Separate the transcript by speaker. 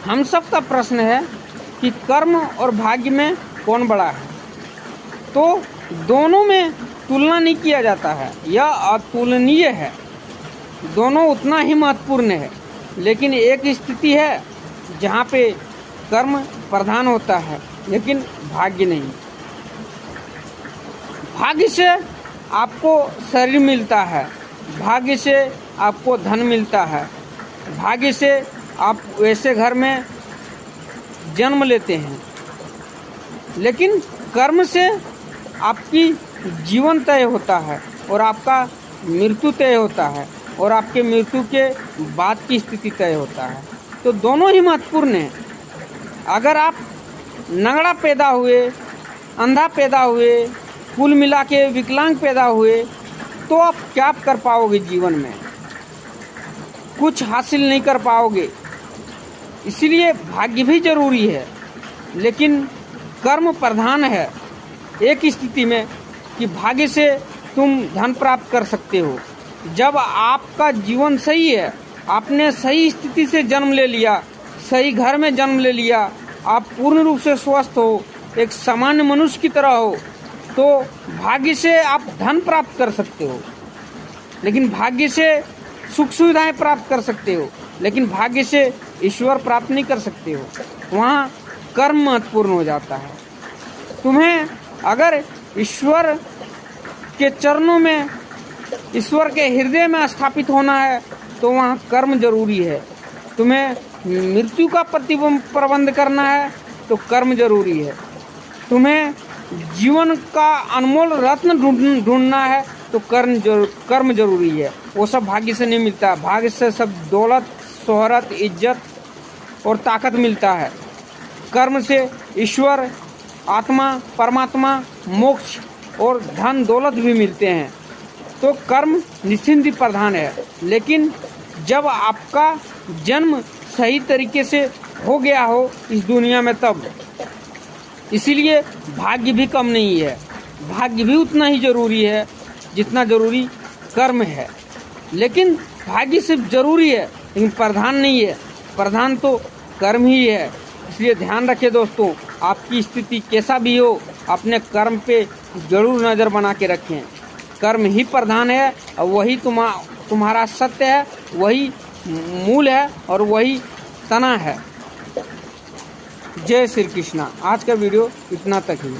Speaker 1: हम सब का प्रश्न है कि कर्म और भाग्य में कौन बड़ा है। तो दोनों में तुलना नहीं किया जाता है, यह अतुलनीय है। दोनों उतना ही महत्वपूर्ण है, लेकिन एक स्थिति है जहाँ पे कर्म प्रधान होता है लेकिन भाग्य नहीं। भाग्य से आपको शरीर मिलता है, भाग्य से आपको धन मिलता है, भाग्य से आप वैसे घर में जन्म लेते हैं, लेकिन कर्म से आपकी जीवन तय होता है और आपका मृत्यु तय होता है और आपके मृत्यु के बाद की स्थिति तय होता है। तो दोनों ही महत्वपूर्ण हैं। अगर आप नंगड़ा पैदा हुए, अंधा पैदा हुए, कुल मिला के विकलांग पैदा हुए, तो आप क्या कर पाओगे जीवन में? कुछ हासिल नहीं कर पाओगे। इसलिए भाग्य भी जरूरी है, लेकिन कर्म प्रधान है एक स्थिति में कि भाग्य से तुम धन प्राप्त कर सकते हो। जब आपका जीवन सही है, आपने सही स्थिति से जन्म ले लिया, सही घर में जन्म ले लिया, आप पूर्ण रूप से स्वस्थ हो, एक सामान्य मनुष्य की तरह हो, तो भाग्य से आप धन प्राप्त कर सकते हो, लेकिन भाग्य से सुख सुविधाएं प्राप्त कर सकते हो, लेकिन भाग्य से ईश्वर प्राप्त नहीं कर सकते हो। वहाँ कर्म महत्वपूर्ण हो जाता है। तुम्हें अगर ईश्वर के चरणों में, ईश्वर के हृदय में स्थापित होना है तो वहाँ कर्म जरूरी है। तुम्हें मृत्यु का प्रबंध करना है तो कर्म जरूरी है। तुम्हें जीवन का अनमोल रत्न ढूंढना है तो कर्म जरूरी है। वो सब भाग्य से नहीं मिलता। भाग्य से सब दौलत, शोहरत, इज्जत और ताकत मिलता है। कर्म से ईश्वर, आत्मा, परमात्मा, मोक्ष और धन दौलत भी मिलते हैं। तो कर्म निश्चिंत प्रधान है, लेकिन जब आपका जन्म सही तरीके से हो गया हो इस दुनिया में तब। इसीलिए भाग्य भी कम नहीं है, भाग्य भी उतना ही जरूरी है जितना जरूरी कर्म है। लेकिन भाग्य सिर्फ जरूरी है लेकिन प्रधान नहीं है, प्रधान तो कर्म ही है। इसलिए ध्यान रखें दोस्तों, आपकी स्थिति कैसा भी हो, अपने कर्म पे जरूर नज़र बना के रखें। कर्म ही प्रधान है और वही तुम्हारा सत्य है, वही मूल है और वही तना है। जय श्री कृष्णा। आज का वीडियो इतना तक ही।